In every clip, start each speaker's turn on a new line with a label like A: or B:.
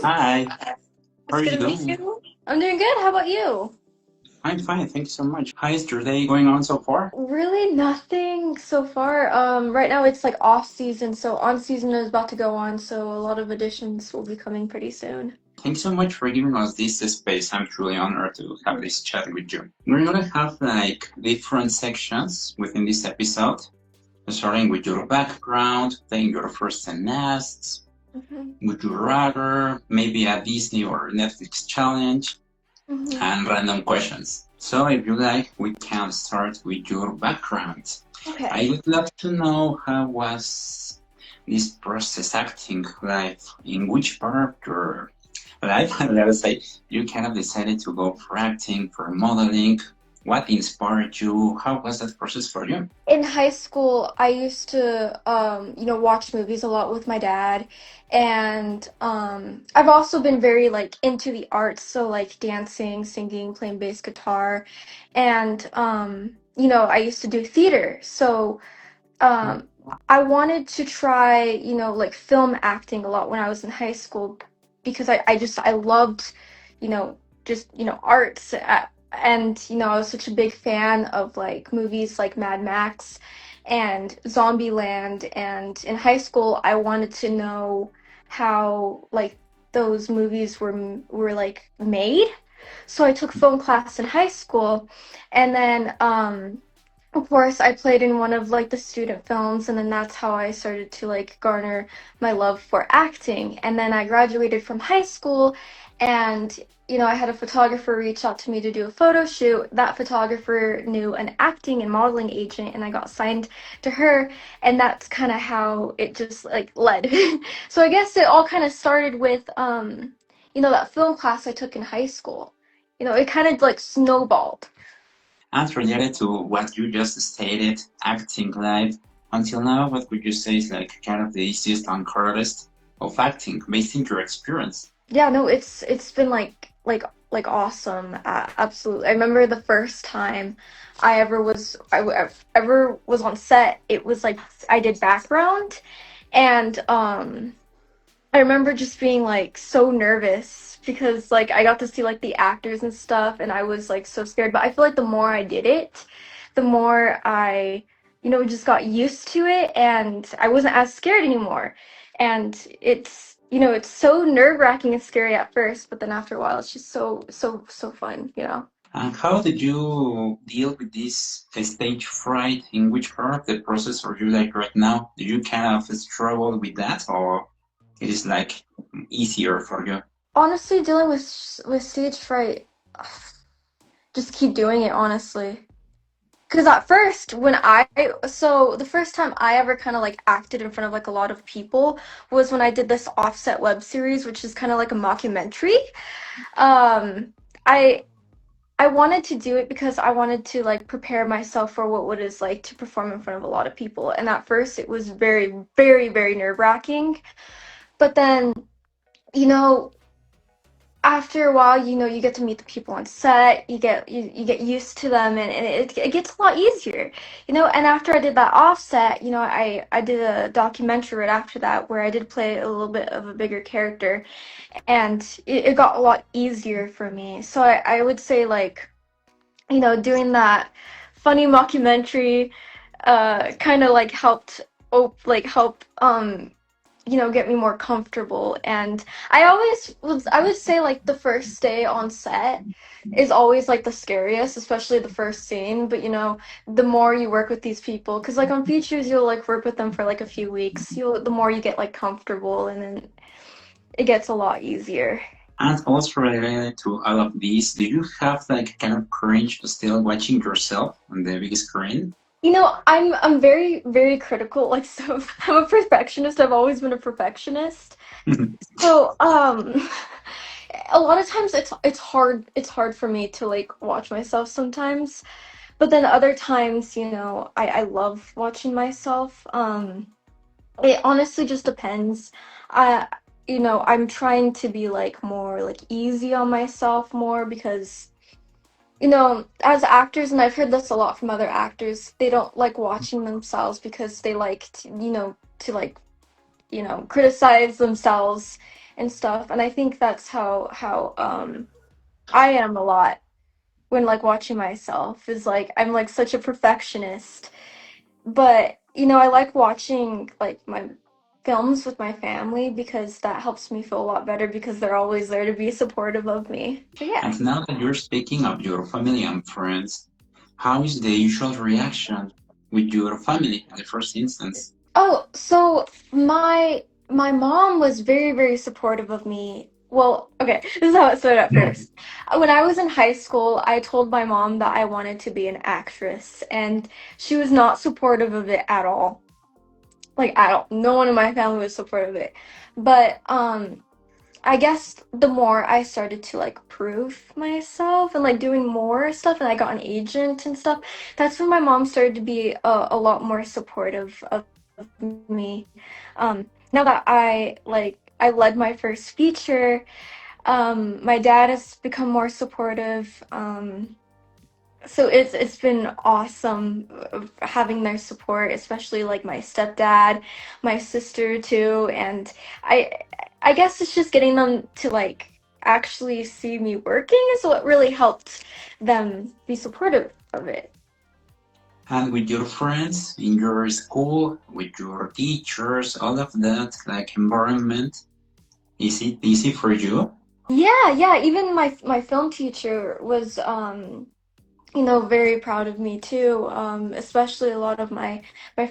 A: Hi, how
B: It's
A: are
B: good
A: you
B: to meet
A: doing?
B: you. I'm doing good. How about you?
A: I'm fine, thank you so much. How is your day going on so far?
B: Really nothing so far. Right now it's like off season, so on season is about to go on, so a lot of additions will be coming pretty soon.
A: Thanks so much for giving us this space. I'm truly honored to have this chat with you. We're gonna have like different sections within this episode, starting with your background, then your first nests,
B: Mm-hmm.
A: would you rather, maybe a Disney or Netflix challenge,
B: Mm-hmm.
A: and random questions. So if you like, we can start with your background. I
B: Okay.
A: would love to know how was this process acting life, in which part of your life, let us say, you kind of decided to go for acting, for modeling. What inspired you? How was that process for you?
B: In high school, I used to, watch movies a lot with my dad, and I've also been very like into the arts, so like dancing, singing, playing bass guitar, and I used to do theater, so I wanted to try, like film acting a lot when I was in high school because I loved, arts. And, I was such a big fan of like movies like Mad Max and Zombieland. And in high school, I wanted to know how like those movies were like made. So I took film class in high school, and then of course, I played in one of like the student films, and then that's how I started to like garner my love for acting. And then I graduated from high school, and I had a photographer reach out to me to do a photo shoot. That photographer knew an acting and modeling agent, and I got signed to her, and that's kind of how it just like led. So I guess it all kind of started with that film class I took in high school. It kind of like snowballed.
A: And related to what you just stated, acting life, until now, what would you say is like kind of the easiest and hardest of acting based in your experience?
B: Yeah, no, it's been like awesome. Absolutely. I remember the first time I ever was on set. It was like I did background, and I remember just being like so nervous because like I got to see like the actors and stuff, and I was like so scared. But I feel like the more I did it, the more I just got used to it, and I wasn't as scared anymore. And it's so nerve-wracking and scary at first, but then after a while it's just so fun.
A: And how did you deal with this stage fright? In which part of the process are you like right now? Do you kind of struggle with that, or it is like easier for you?
B: Honestly, dealing with stage fright, just keep doing it, honestly. Because at first, so the first time I ever kind of like acted in front of like a lot of people was when I did this Offset web series, which is kind of like a mockumentary. Um, I I wanted to do it because I wanted to like prepare myself for what it is like to perform in front of a lot of people. And at first, it was very, very, very nerve-wracking. But then, you know, after a while, you get to meet the people on set, you get used to them, and it gets a lot easier. And after I did that offset, I did a documentary right after that where I did play a little bit of a bigger character, and it got a lot easier for me. So I would say like, doing that funny mockumentary kind of like help get me more comfortable. And I would say like the first day on set is always like the scariest, especially the first scene. But the more you work with these people, because like on features you'll like work with them for like a few weeks, the more you get like comfortable, and then it gets a lot easier.
A: And also related to all of these, do you have like kind of cringe still watching yourself on the big screen?
B: I'm very, very critical. Like, so I'm a perfectionist. I've always been a perfectionist. So, a lot of times it's hard for me to like watch myself sometimes. But then other times, I love watching myself. It honestly just depends. I I'm trying to be like more like easy on myself more because as actors, and I've heard this a lot from other actors, they don't like watching themselves because they like to like criticize themselves and stuff. And I think that's how I am a lot when like watching myself is like I'm like such a perfectionist. But I like watching like my films with my family because that helps me feel a lot better because they're always there to be supportive of me. So yeah.
A: And now that you're speaking of your family and friends, how is the usual reaction with your family in the first instance?
B: Oh, so my mom was very, very supportive of me. Well, okay, this is how it started at first. When I was in high school, I told my mom that I wanted to be an actress, and she was not supportive of it at all. Like at all. No one in my family was supportive of it. But I guess the more I started to like prove myself and like doing more stuff and I got an agent and stuff, that's when my mom started to be a lot more supportive of me. Now that I led my first feature, my dad has become more supportive. So it's been awesome having their support, especially like my stepdad, my sister too, and I I guess it's just getting them to like actually see me working is what really helped them be supportive of it.
A: And with your friends in your school, with your teachers, all of that like environment, is it easy for you?
B: Yeah, yeah, even my film teacher was very proud of me too. Especially a lot of my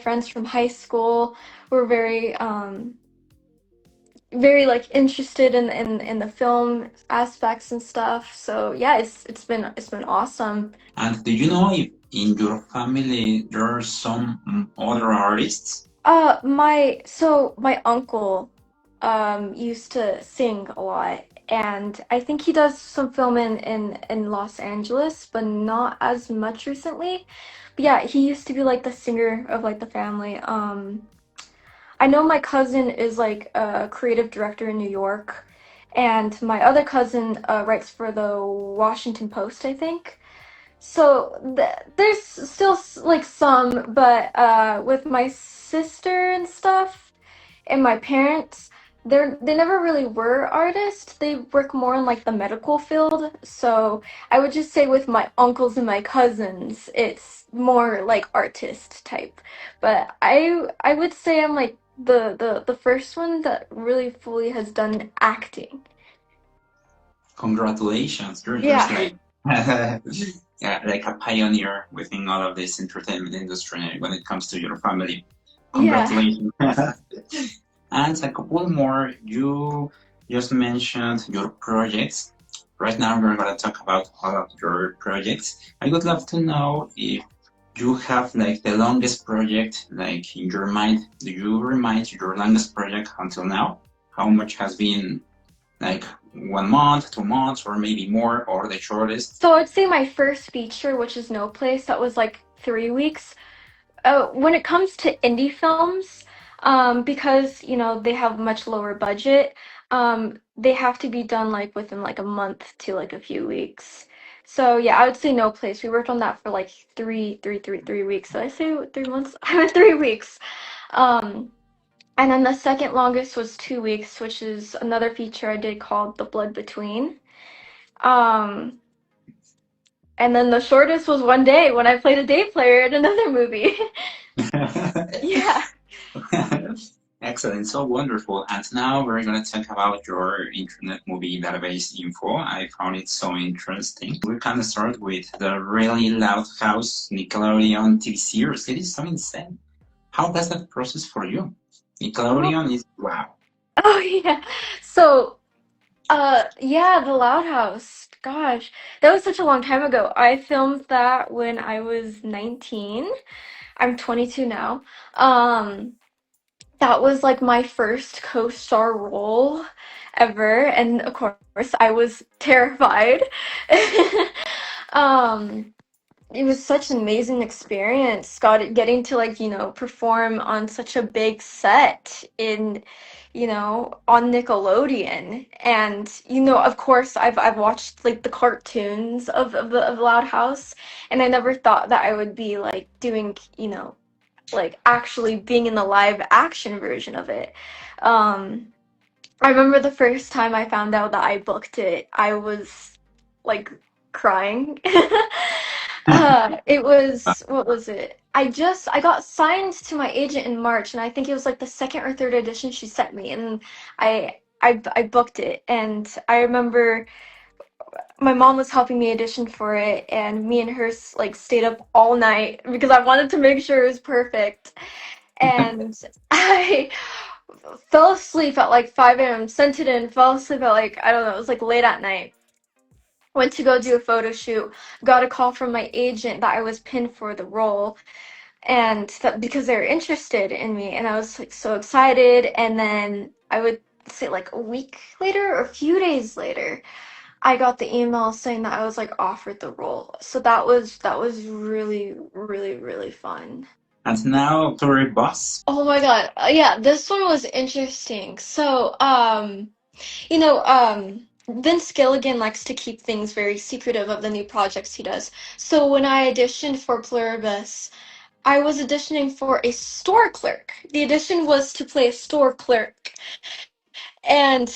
B: friends from high school were very like interested in the film aspects and stuff. So yeah, it's been awesome.
A: And do you know if in your family there are some other artists?
B: My uncle used to sing a lot, and I think he does some film in Los Angeles, but not as much recently. But yeah, he used to be like the singer of like the family. I know my cousin is like a creative director in New York, and my other cousin writes for the Washington Post, I think. So there's still like some, but with my sister and stuff and my parents, they never really were artists. They work more in like the medical field. So I would just say with my uncles and my cousins, it's more like artist type. But I would say I'm like the first one that really fully has done acting.
A: Congratulations, you're just
B: Yeah.
A: like yeah, like a pioneer within all of this entertainment industry when it comes to your family.
B: Yeah.
A: Congratulations. And a couple more. You just mentioned your projects. Right now, we're going to talk about all of your projects. I would love to know if you have like the longest project like in your mind. Do you remind your longest project until now? How much has been like 1 month, 2 months, or maybe more, or the shortest?
B: So I'd say my first feature, which is No Place, that was like 3 weeks. When it comes to indie films, because they have much lower budget, they have to be done like within like a month to like a few weeks. So yeah, I would say No Place. We worked on that for like 3 weeks. Did I say 3 months? I meant 3 weeks. Um, and then the second longest was 2 weeks, which is another feature I did called The Blood Between. Um, and then the shortest was 1 day when I played a day player in another movie. Yeah.
A: Excellent, so wonderful. And now we're going to talk about your Internet Movie Database info. I found it so interesting. We can start with the really loud house Nickelodeon TV series. It is so insane. How does that process for you? Nickelodeon is wow.
B: Oh yeah. So, yeah, The Loud House. Gosh, that was such a long time ago. I filmed that when I was 19. I'm 22 now. Um, that was like my first co-star role ever, and of course, I was terrified. Um, it was such an amazing experience, getting to like, perform on such a big set on Nickelodeon. And, of course, I've watched like the cartoons of Loud House, and I never thought that I would be like doing, like actually being in the live action version of it. Um, I remember the first time I found out that I booked it, I was like crying. It was, what was it? I got signed to my agent in March, and I think it was like the second or third edition she sent me, and I booked it, and I remember my mom was helping me audition for it, and me and her like stayed up all night because I wanted to make sure it was perfect. And I fell asleep at like 5 a.m., sent it in, fell asleep at like, I don't know, it was like late at night. Went to go do a photo shoot, got a call from my agent that I was pinned for the role, and that because they were interested in me, and I was like so excited. And then I would say like a week later or a few days later, I got the email saying that I was like offered the role. So that was really, really, really fun.
A: And now Pluribus.
B: Oh my God. Yeah, this one was interesting. So, Vince Gilligan likes to keep things very secretive of the new projects he does. So when I auditioned for Pluribus, I was auditioning for a store clerk. The audition was to play a store clerk. And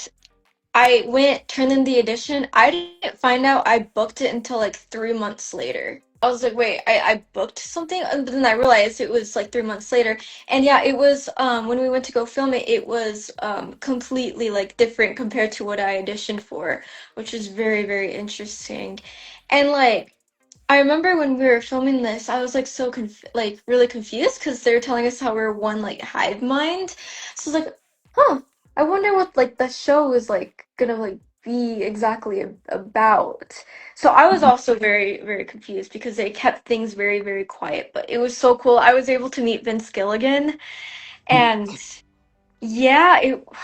B: I went, turned in the audition. I didn't find out I booked it until like 3 months later. I was like, wait, I booked something? And then I realized it was like 3 months later. And yeah, it was, when we went to go film it, it was completely like different compared to what I auditioned for, which is very, very interesting. And like, I remember when we were filming this, I was like so like really confused because they were telling us how we are one like hive mind. So I was like, huh, I wonder what like the show is like gonna like be exactly about. So I was also very, very confused because they kept things very, very quiet, but it was so cool. I was able to meet Vince Gilligan, and yeah, it was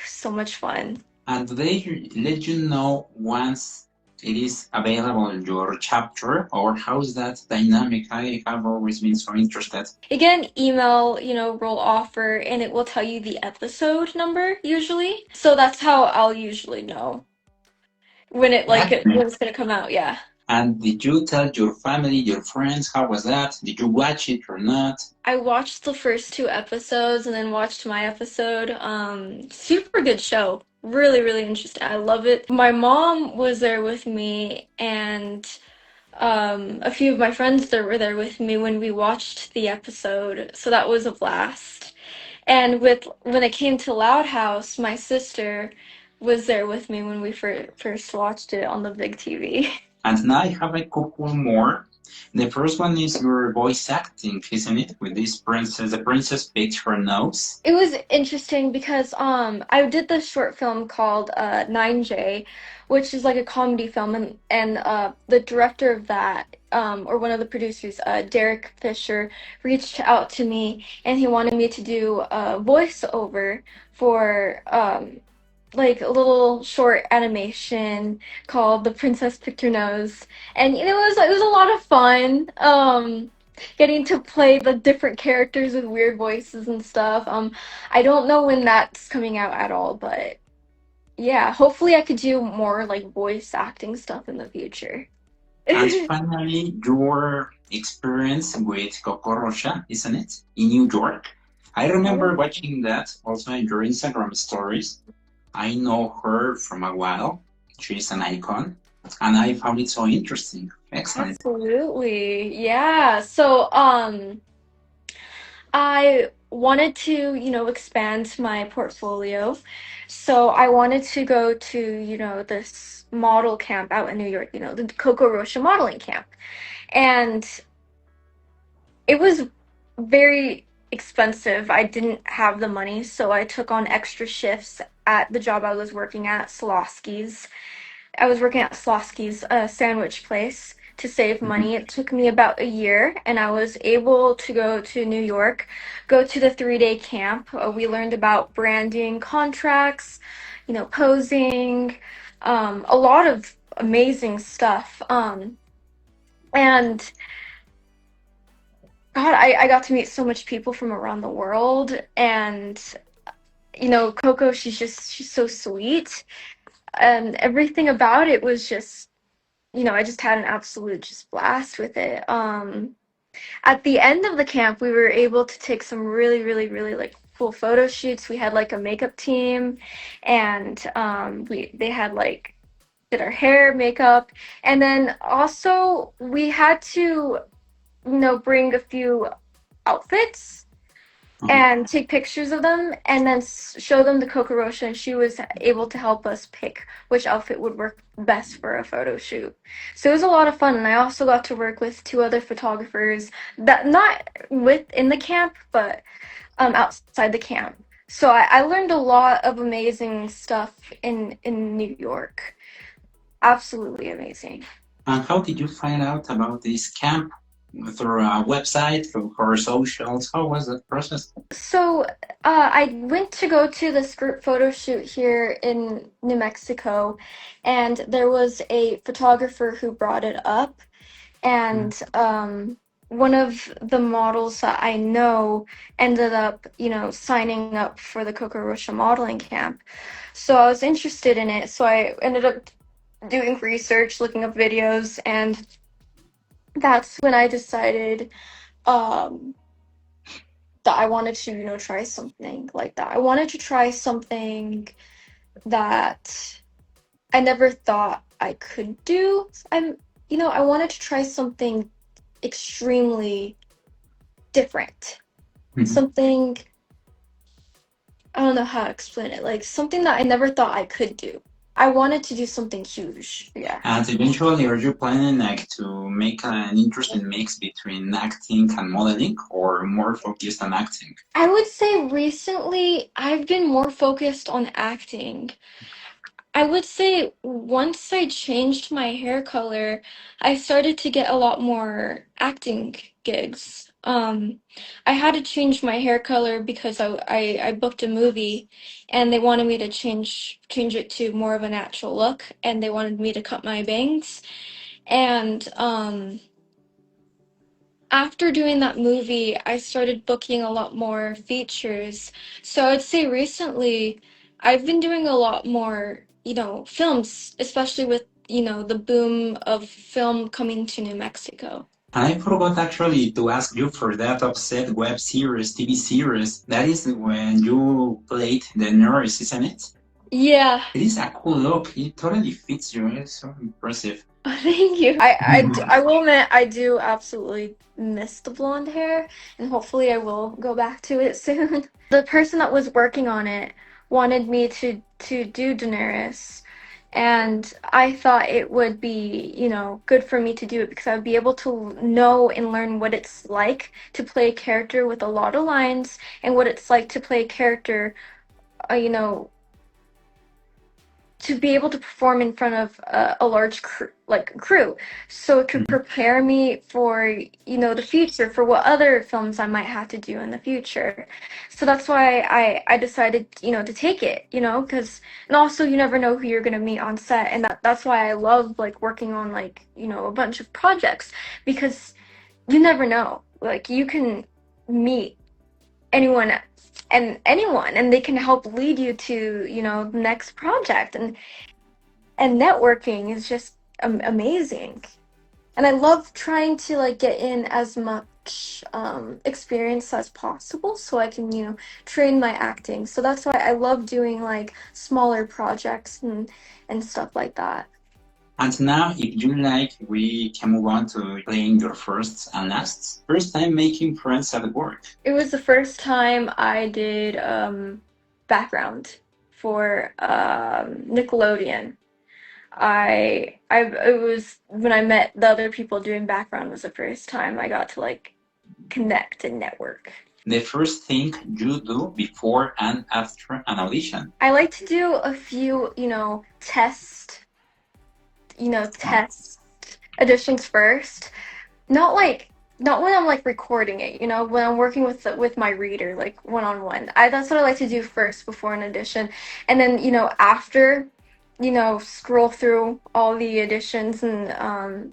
B: so much fun.
A: And they let you know once it is available in your chapter, or how's that dynamic? I have always been so interested.
B: You get an email, role offer, and it will tell you the episode number usually. So that's how I'll usually know when when it's gonna come out. Yeah.
A: And did you tell your family, your friends, how was that? Did you watch it or not?
B: I watched the first two episodes and then watched my episode. Super good show. Really, really interesting. I love it. My mom was there with me, and a few of my friends that were there with me when we watched the episode. So that was a blast. And when it came to Loud House, my sister was there with me when we first watched it on the big TV.
A: And now I have a couple more. The first one is your voice acting, isn't it? With this princess, the princess picked her nose.
B: It was interesting because I did this short film called 9J, which is like a comedy film, and the director of that, or one of the producers, Derek Fisher, reached out to me, and he wanted me to do a voiceover for like a little short animation called The Princess Picked Her Nose. And it was a lot of fun. Getting to play the different characters with weird voices and stuff. I don't know when that's coming out at all, but yeah, hopefully I could do more like voice acting stuff in the future.
A: And finally, your experience with Coco Rocha, isn't it? In New York. I remember watching that also in your Instagram stories. I know her from a while. She's an icon. And I found it so interesting. Excellent.
B: Absolutely. Yeah. So, I wanted to, expand my portfolio. So I wanted to go to, this model camp out in New York, the Coco Rocha modeling camp. And it was very expensive. I didn't have the money, so I took on extra shifts at the job I was working at, Slosky's. I was working at Slosky's sandwich place to save money. It took me about a year, and I was able to go to New York, go to the 3-day camp. We learned about branding, contracts, posing, a lot of amazing stuff. And God, I got to meet so much people from around the world, and Coco, she's so sweet, and everything about it was just I just had an absolute just blast with it. At the end of the camp, we were able to take some really, really, really like cool photo shoots. We had like a makeup team, and we they had like did our hair, makeup, and then also we had to bring a few outfits
A: Mhm.
B: and take pictures of them and then show them to Kokorosha, and she was able to help us pick which outfit would work best for a photo shoot. So it was a lot of fun, and I also got to work with two other photographers that not within the camp, but outside the camp. So I learned a lot of amazing stuff in New York. Absolutely amazing.
A: And how did you find out about this camp? Through a website, through her socials? How was that process?
B: So, I went to go to this group photo shoot here in New Mexico, and there was a photographer who brought it up, and one of the models that I know ended up, signing up for the Kokorosha modeling camp. So I was interested in it, so I ended up doing research, looking up videos, and that's when I decided um that I wanted to, try something like that. I wanted to try something that I never thought I could do. I wanted to try something extremely different.
A: Mhm.
B: Something, I don't know how to explain it, like something that I never thought I could do. I wanted to do something huge. Yeah.
A: And eventually, are you planning like to make an interesting mix between acting and modeling, or more focused on acting?
B: I would say recently I've been more focused on acting. I would say once I changed my hair color, I started to get a lot more acting gigs. I had to change my hair color because I booked a movie, and they wanted me to change it to more of a natural look, and they wanted me to cut my bangs. And after doing that movie, I started booking a lot more features. So I'd say recently, I've been doing a lot more, films, especially with, the boom of film coming to New Mexico.
A: And I forgot actually to ask you for that offset web series, TV series. That is when you played the nurse, isn't it?
B: Yeah.
A: It is a cool look. It totally fits you. It's so impressive.
B: Thank you. I will admit I do absolutely miss the blonde hair, and hopefully I will go back to it soon. The person that was working on it wanted me to do Daenerys, and I thought it would be, good for me to do it because I would be able to know and learn what it's like to play a character with a lot of lines and what it's like to play a character, uh, you know, to be able to perform in front of a large crew, so it could prepare me for the future, for what other films I might have to do in the future. So that's why I decided to take it, because, and also you never know who you're going to meet on set, and that's why I love like working on like a bunch of projects, because you never know, like you can meet anyone and they can help lead you to the next project, and networking is just amazing, and I love trying to like get in as much experience as possible so I can train my acting. So that's why I love doing like smaller projects and stuff like that.
A: And now, if you like, we can move on to playing your first and last. First time making friends at work.
B: It was the first time I did background for Nickelodeon. It was when I met the other people doing background, was the first time I got to like connect and network.
A: The first thing you do before and after an audition.
B: I like to do a few, test auditions first. Not when I'm like recording it, when I'm working with my reader, like one on one. I That's what I like to do first before an audition, and then after, scroll through all the auditions, and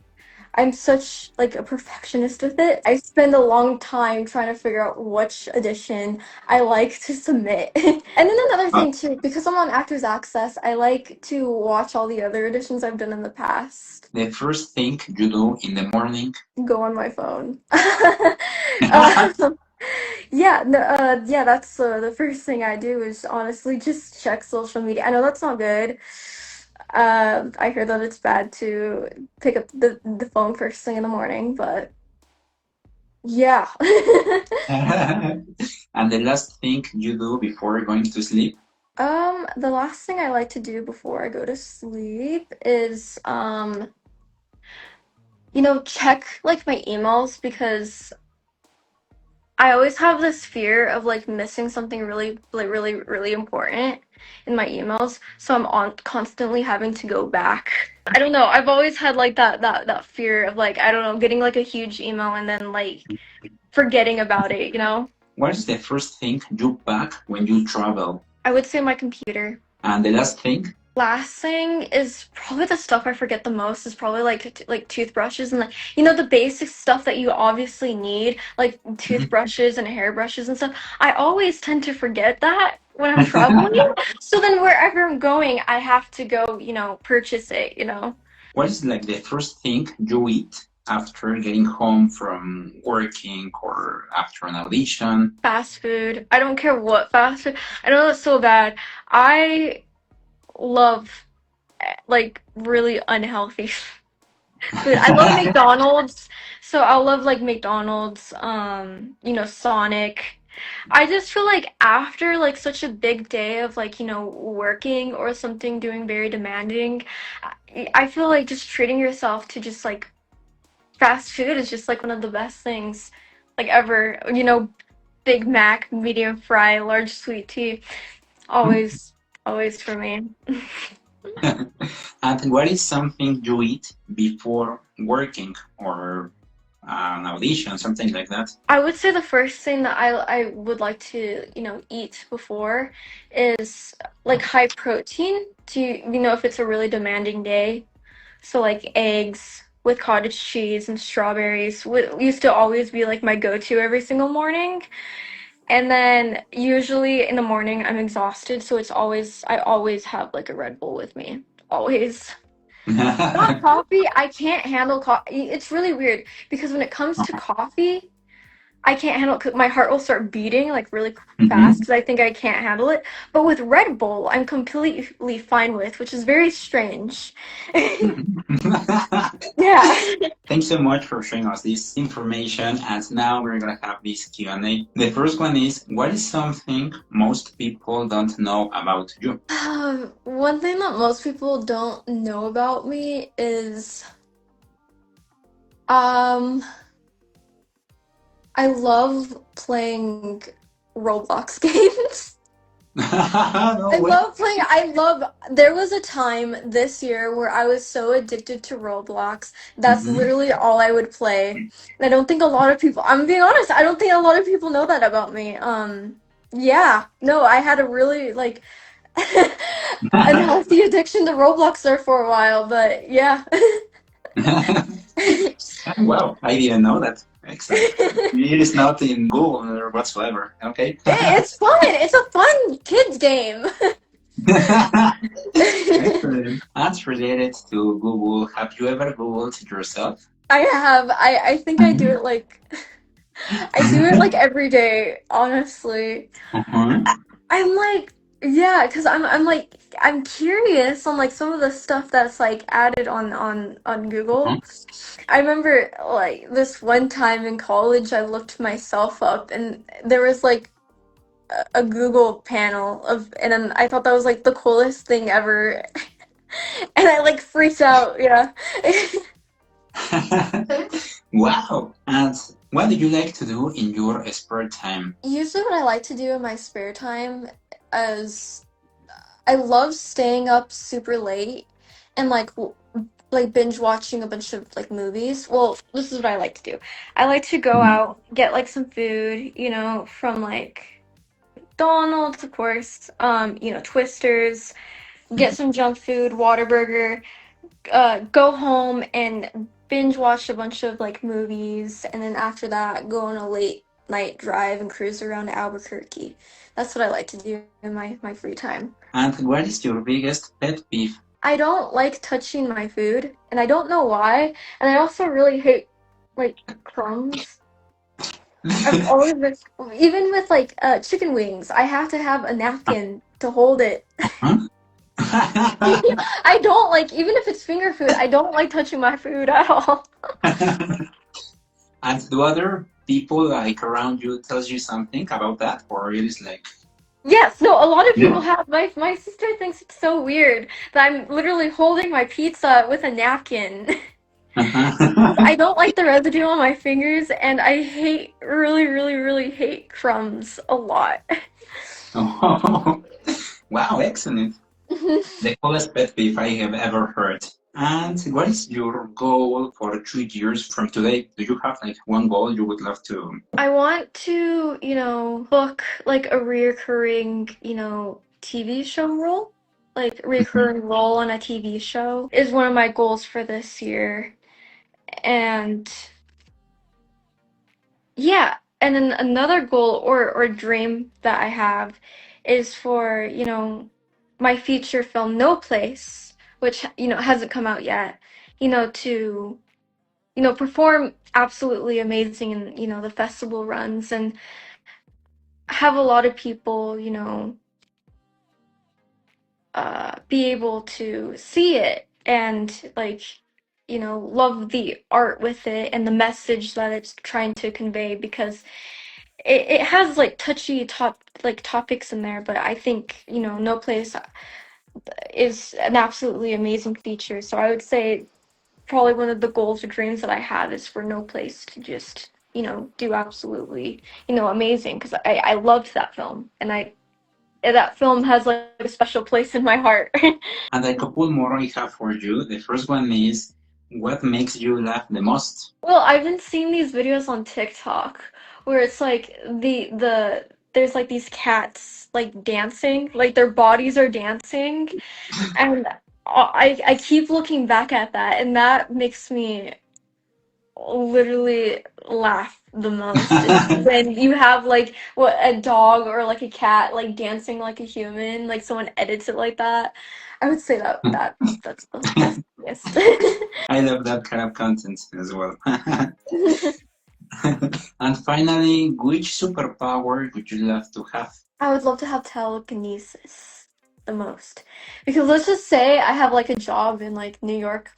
B: I'm such like a perfectionist with it. I spend a long time trying to figure out which edition I like to submit. And then another
A: Uh,
B: thing too, because I'm on Actors Access, I like to watch all the other editions I've done in the past.
A: the first thing you do in the morning?
B: Go on my phone. um, yeah, no, yeah, that's the first thing I do is honestly just check social media. I know that's not good. I hear that it's bad to pick up the phone first thing in the morning, but yeah.
A: And the last thing you do before going to sleep?
B: The last thing I like to do before I go to sleep is check like my emails because I always have this fear of like missing something really, like really, really important in my emails. So I'm on constantly having to go back. I don't know. I've always had like that fear of like, I don't know, getting like a huge email and then like forgetting about it, you know?
A: What is the first thing you pack when you travel?
B: I would say my computer.
A: And the last thing?
B: Last thing is probably the stuff I forget the most is probably like like toothbrushes and like the basic stuff that you obviously need like toothbrushes and hairbrushes and stuff. I always tend to forget that when I'm traveling. So then wherever I'm going, I have to go, purchase it,
A: What is like the first thing you eat after getting home from working or after an audition?
B: Fast food. I don't care what fast food. I know that's so bad. I love like really unhealthy food. I love McDonald's, so I'll love like McDonald's, Sonic. I just feel like after like such a big day of like, working or something doing very demanding, I feel like just treating yourself to just like fast food is just like one of the best things like ever. Big Mac, medium fry, large sweet tea. Always, always for me.
A: And what is something you eat before working or an audition, something like that?
B: I would say the first thing that I would like to, eat before is like high protein to, if it's a really demanding day. So like eggs with cottage cheese and strawberries used to always be like my go-to every single morning. And then usually in the morning I'm exhausted, so I always have like a Red Bull with me. Always. Not coffee. I can't handle coffee. It's really weird because when it comes to coffee, I can't handle it. My heart will start beating like really fast
A: Mhm.
B: because I think I can't handle it. But with Red Bull, I'm completely fine with, which is very strange. Yeah.
A: Thanks so much for showing us this information. And now we're gonna have this Q&A. The first one is, what is something most people don't know about you?
B: One thing that most people don't know about me is um I love playing Roblox games.
A: No way.
B: There was a time this year where I was so addicted to Roblox. That's
A: Mhm.
B: literally all I would play. And I don't think a lot of people, I'm being honest, I don't think a lot of people know that about me. Yeah, no, I had a really like unhealthy addiction to Roblox there for a while, but yeah.
A: Wow, I didn't know that. Excellent. It is not in Google or whatsoever. Okay.
B: It's fun. It's a fun kids game.
A: Excellent. That's related to Google. Have you ever Googled yourself?
B: I have. I think I do it like I do it like every day, honestly.
A: Uh-huh.
B: I'm like, yeah, because I'm like I'm curious on like some of the stuff that's like added on
A: Uh-huh.
B: Google. I remember like this one time in college I looked myself up and there was like a Google panel of and then I thought that was like the coolest thing ever. And I like freaked out, yeah.
A: Wow. And what do you like to do in your spare time?
B: Usually what I like to do in my spare time is I love staying up super late and like binge watching a bunch of like movies. Well, this is what I like to do. I like to go
A: Mhm.
B: out, get like some food, from like McDonald's, of course, Twisters, get some junk food, Whataburger, go home and binge watch a bunch of like movies, and then after that go on a late night drive and cruise around Albuquerque. That's what I like to do in my free time.
A: And what is your biggest pet peeve?
B: I don't like touching my food, and I don't know why. And I also really hate like crumbs. I've always been, even with like chicken wings, I have to have a napkin to hold it.
A: Huh?
B: I don't like, even if it's finger food, I don't like touching my food at all.
A: And do other people like around you tells you something about that, or it is like
B: Yes, no, a lot of people
A: yeah.
B: have. My sister thinks it's so weird that I'm literally holding my pizza with a napkin. I don't like the residue on my fingers, and I hate, really, really, really hate crumbs a lot.
A: Oh, wow, excellent. The coolest pet peeve I have ever heard. And what is your goal for 2 years from today? Do you have like one goal you would love to?
B: I want to, book like a reoccurring, TV show role. Like
A: Mhm.
B: reoccurring role on a TV show is one of my goals for this year. And yeah, and then another goal or dream that I have is for, my feature film No Place, which, hasn't come out yet, to, perform absolutely amazing in, the festival runs and have a lot of people, be able to see it and like, love the art with it and the message that it's trying to convey because it has like touchy topics in there, but I think, No Place is an absolutely amazing feature. So I would say probably one of the goals or dreams that I have is for No Place to just, do absolutely, amazing because I loved that film and that film has like a special place in my heart.
A: And a couple more I have for you. The first one is what makes you laugh the most?
B: Well, I've been seeing these videos on TikTok where it's like there's like these cats like dancing, like their bodies are dancing, and I keep looking back at that, and that makes me literally laugh the most is when you have like what a dog or like a cat like dancing like a human, like someone edits it like that. I would say that's the best.
A: I love that kind of content as well. And finally, which superpower would you love to have?
B: I would love to have telekinesis the most. Because let's just say I have like a job in like New York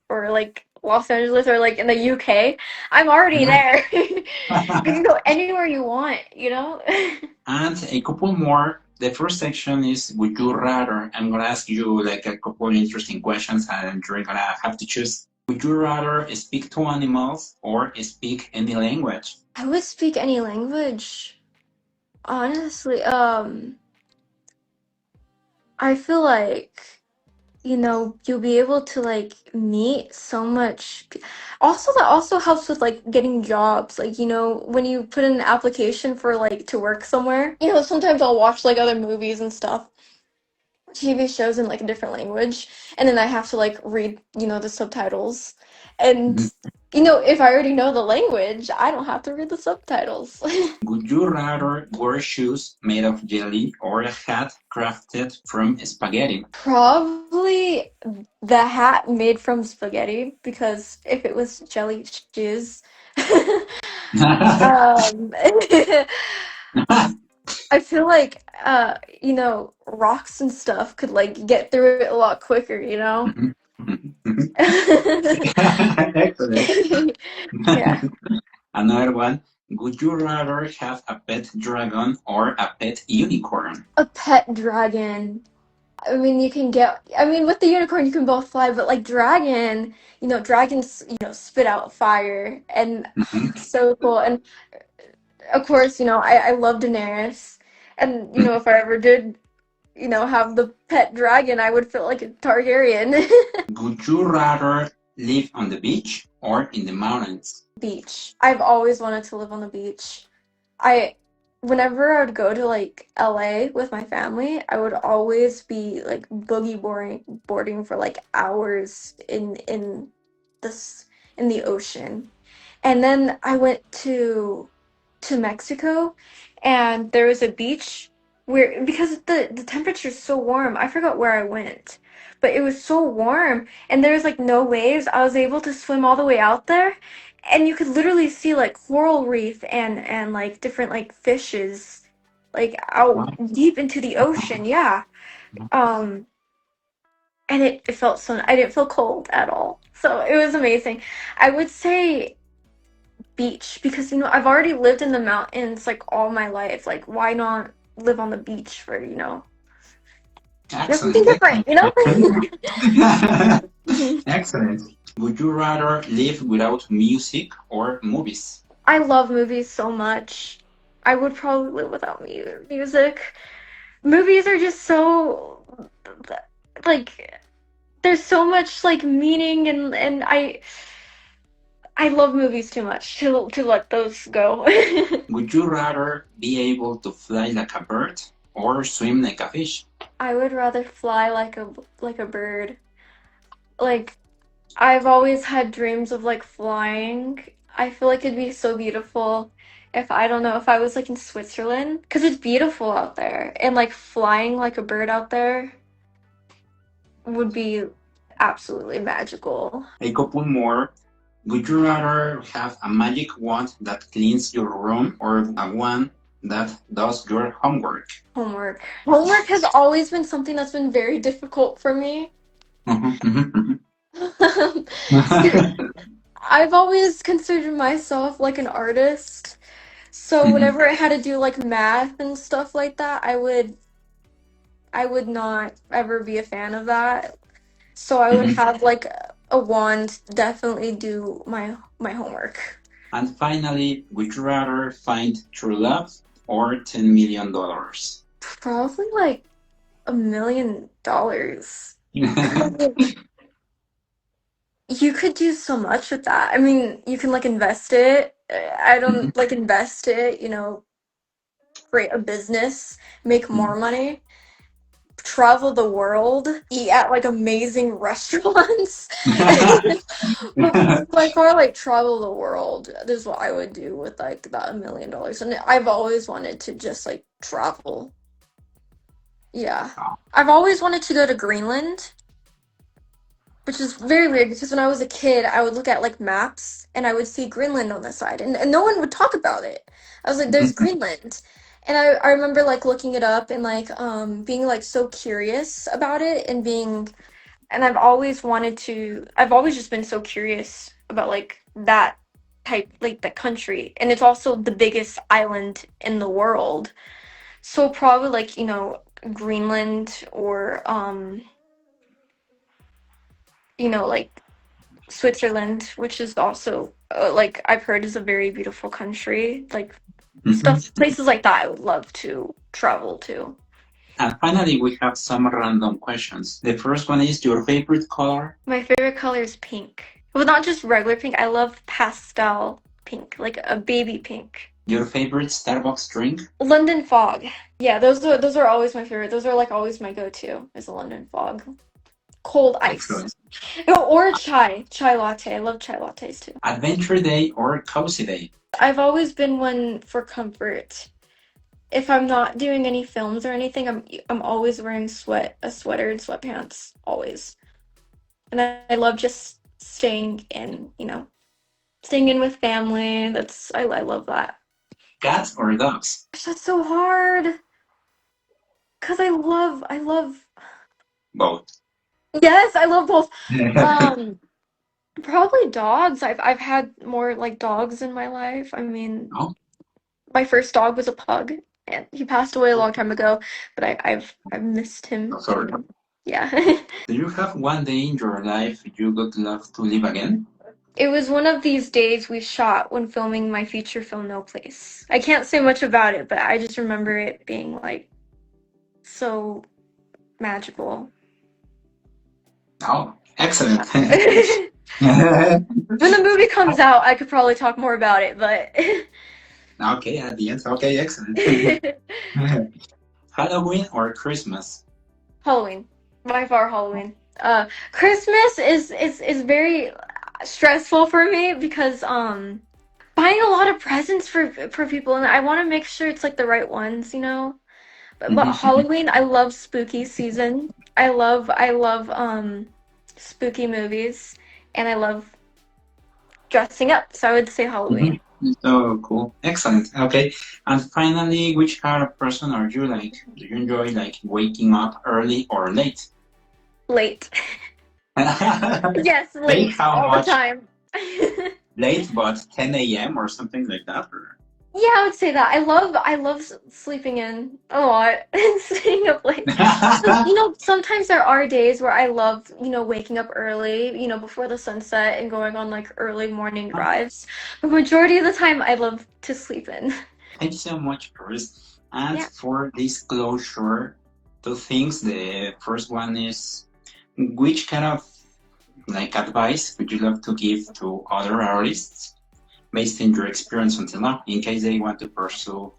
B: or like Los Angeles or like in the UK. I'm already there. You can go anywhere you want, you know?
A: And a couple more. The first section is would you rather? I'm gonna ask you like a couple interesting questions and you're gonna have to choose. Would you rather speak to animals or speak any language?
B: I would speak any language. Honestly, I feel like you'll be able to like meet so much also that also helps with like getting jobs, like when you put in an application for like to work somewhere, sometimes I'll watch like other movies and stuff, TV shows in like a different language, and then I have to like read the subtitles, and if I already know the language I don't have to read the subtitles.
A: Would you rather wear shoes made of jelly or a hat crafted from spaghetti?
B: Probably the hat made from spaghetti because if it was jelly shoes, um, I feel like rocks and stuff could like get through it a lot quicker, you know?
A: Excellent.
B: Yeah,
A: Another one. Would you rather have a pet dragon or a pet unicorn?
B: a pet dragon. I mean, with the unicorn you can both fly, but like dragon, dragons, spit out fire, and
A: Mhm.
B: it's so cool. And of course, I love Daenerys, and if I ever did, have the pet dragon, I would feel like a Targaryen.
A: Would you rather live on the beach or in the mountains?
B: Beach. I've always wanted to live on the beach. I, whenever I would go to like LA with my family, I would always be like boarding for like hours in this in the ocean. And then I went to Mexico, and there was a beach where, because the temperature's so warm, I forgot where I went, but it was so warm and there was like no waves. I was able to swim all the way out there, and you could literally see like coral reef and like different like fishes like out
A: Wow.
B: deep into the ocean. Yeah. Um and it felt so, I didn't feel cold at all. So it was amazing. I would say beach, because I've already lived in the mountains like all my life. Like, why not live on the beach for, something
A: Excellent,
B: different,
A: excellent.
B: Mhm.
A: Excellent. Would you rather live without music or movies?
B: I love movies so much. I would probably live without music. Movies are just so, like, there's so much like meaning, and I love movies too much to let those go.
A: Would you rather be able to fly like a bird or swim like a fish?
B: I would rather fly like a bird. Like, I've always had dreams of like flying. I feel like it'd be so beautiful if, I don't know, if I was like in Switzerland, because it's beautiful out there, and like flying like a bird out there would be absolutely magical.
A: A couple more. Would you rather have a magic wand that cleans your room or a one that does your homework?
B: Homework. Homework has always been something that's been very difficult for me. I've always considered myself like an artist. So whenever I had to do like math and stuff like that, I would not ever be a fan of that. So I would have like a wand definitely do my homework.
A: And finally, would you rather find true love or $10 million?
B: Probably like $1 million. You could do so much with that. I mean, you can like invest it. I don't like invest it, create a business, make more money, travel the world, eat at like amazing restaurants. But by far, like travel the world. This is what I would do with like that $1 million. And I've always wanted to just like travel. Yeah. I've always wanted to go to Greenland, which is very weird because when I was a kid, I would look at like maps and I would see Greenland on the side, and no one would talk about it. I was like, there's Greenland. And I remember like looking it up and like being like so curious about it, and I've always just been so curious about like that type, like the country. And it's also the biggest island in the world. So probably like, Greenland, or like Switzerland, which is also like I've heard is a very beautiful country. Like places like that I would love to travel to.
A: And finally, we have some random questions. The first one is your favorite color?
B: My favorite color is pink. Well, not just regular pink. I love pastel pink, like a baby pink.
A: Your favorite Starbucks drink?
B: London Fog. Yeah, those are always my favorite. Those are like always my go-to, is a London Fog. Cold ice.
A: Excellent.
B: Oh, or chai latte. I love chai lattes too.
A: Adventure day or cozy day?
B: I've always been one for comfort. If I'm not doing any films or anything, I'm always wearing a sweater and sweatpants, always. And I love just staying in with family. I love that.
A: Cats or dogs?
B: Gosh, that's so hard. 'Cause I love
A: Both.
B: yes, I love both. Um, Probably dogs. I've had more like dogs in my life. I mean,
A: Oh,
B: my first dog was a pug, and he passed away a long time ago, but I've missed him.
A: oh, sorry.
B: Yeah.
A: Do you have one day in your life you would love to live again?
B: It was one of these days we shot when filming my feature film No Place. I can't say much about it, but I just remember it being like so magical.
A: Oh, excellent.
B: When the movie comes out, I could probably talk more about it, but
A: Okay, at the end. Okay, excellent. Halloween or Christmas?
B: Halloween. By far Halloween. Christmas is very, stressful for me because buying a lot of presents for people, and I want to make sure it's like the right ones, you know. But Halloween, I love spooky season. I love spooky movies, and I love dressing up. So I would say Halloween.
A: So cool. Excellent. Okay. And finally, which kind of person are you like? Do you enjoy like waking up early or late?
B: Late. Yes,
A: Late
B: late
A: how
B: all the
A: much?
B: time.
A: Late, but 10 a.m. or something like that? Or...
B: Yeah, I would say that. I love sleeping in a lot and staying up late. But, you know, sometimes there are days where I love, waking up early, before the sunset and going on like early morning drives. But majority of the time I love to sleep in.
A: Thank you so much, Chris. And
B: Yeah.
A: for disclosure, two things. The first one is which kind of like advice would you love to give to other artists based on your experience until now, in case they want to pursue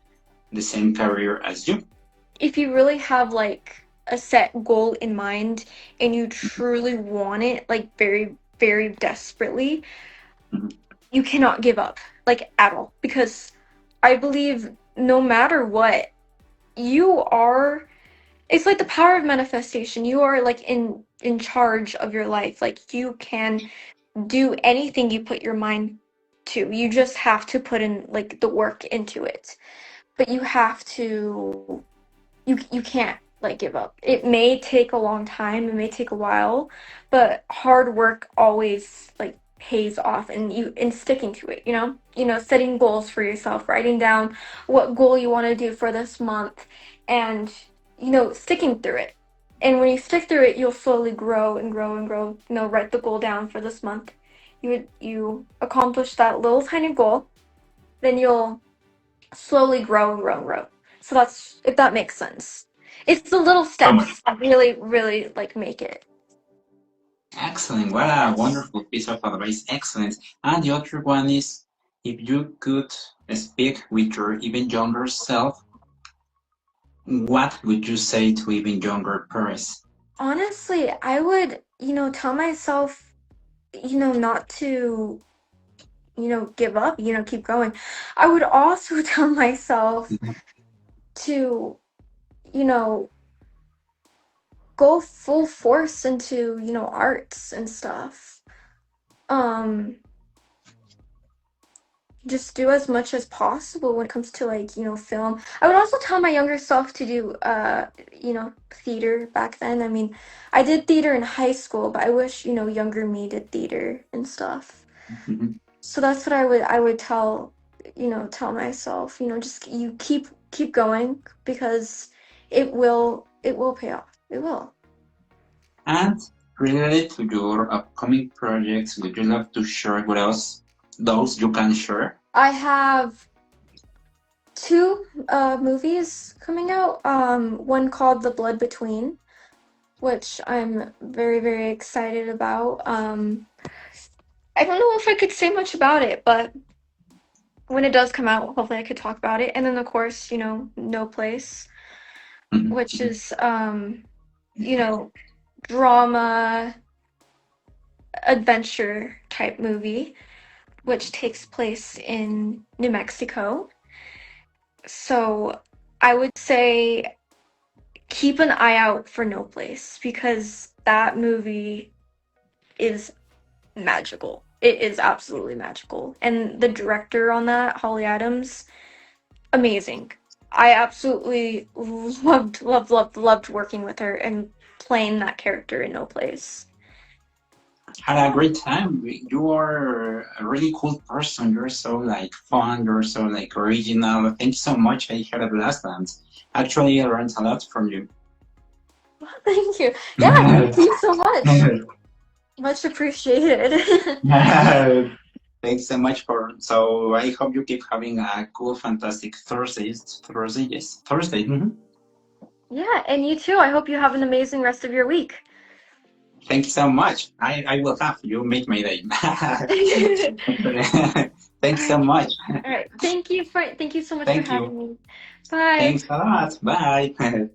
A: the same career as you?
B: If you really have like a set goal in mind and you truly want it like very, very desperately,
A: Mhm.
B: you cannot give up like at all because I believe no matter what, you are it's like the power of manifestation. You are like in charge of your life. Like you can do anything you put your mind to. You just have to put in like the work into it. But you have to you can't like give up. It may take a long time, it may take a while, but hard work always like pays off and you in sticking to it, you know? Setting goals for yourself, writing down what goal you want to do for this month and sticking through it. And when you stick through it, you'll slowly grow and grow and grow. Write the goal down for this month. You accomplish that little tiny goal, then you'll slowly grow and grow and grow. So that's if that makes sense. It's the little
A: So much.
B: steps that really, really like make it.
A: Excellent. What a
B: Yes.
A: wonderful piece of advice. Excellent. And the other one is if you could speak with your even younger self, what would you say to even younger Paris?
B: Honestly, I would, tell myself, not to, give up, keep going. I would also tell myself to, you know, go full force into, arts and stuff. Um, just do as much as possible when it comes to like film. I would also tell my younger self to do theater back then. I mean, I did theater in high school, but I wish younger me did theater and stuff. So that's what I would tell myself, just you keep going because it will pay off. It will.
A: And related to your upcoming projects, would you love to share with us those you can share?
B: I have two movies coming out. One called The Blood Between, which I'm very, very excited about. I don't know if I could say much about it, but when it does come out, hopefully I could talk about it. And then, of course, No Place, which is, you know, drama, adventure type movie, which takes place in New Mexico. So I would say keep an eye out for No Place because that movie is magical. It is absolutely magical. And the director on that, Holly Adams, amazing. I absolutely loved working with her and playing that character in No Place.
A: Had a great time. You are a really cool person. You're so like fun. You're so like original. Thank you so much. I had a blast and actually I learned a lot from you.
B: Thank you. Yeah, thank you so much. Much appreciated.
A: Thanks so much for. So I hope you keep having a cool, fantastic Thursday, yes, Thursday.
B: Yeah, and you too. I hope you have an amazing rest of your week.
A: Thank you so much. I will have you make my day.
B: All
A: Thanks so
B: right.
A: much.
B: All right. Thank you so much for
A: Thank you.
B: having me. Bye.
A: Thanks a lot. Bye.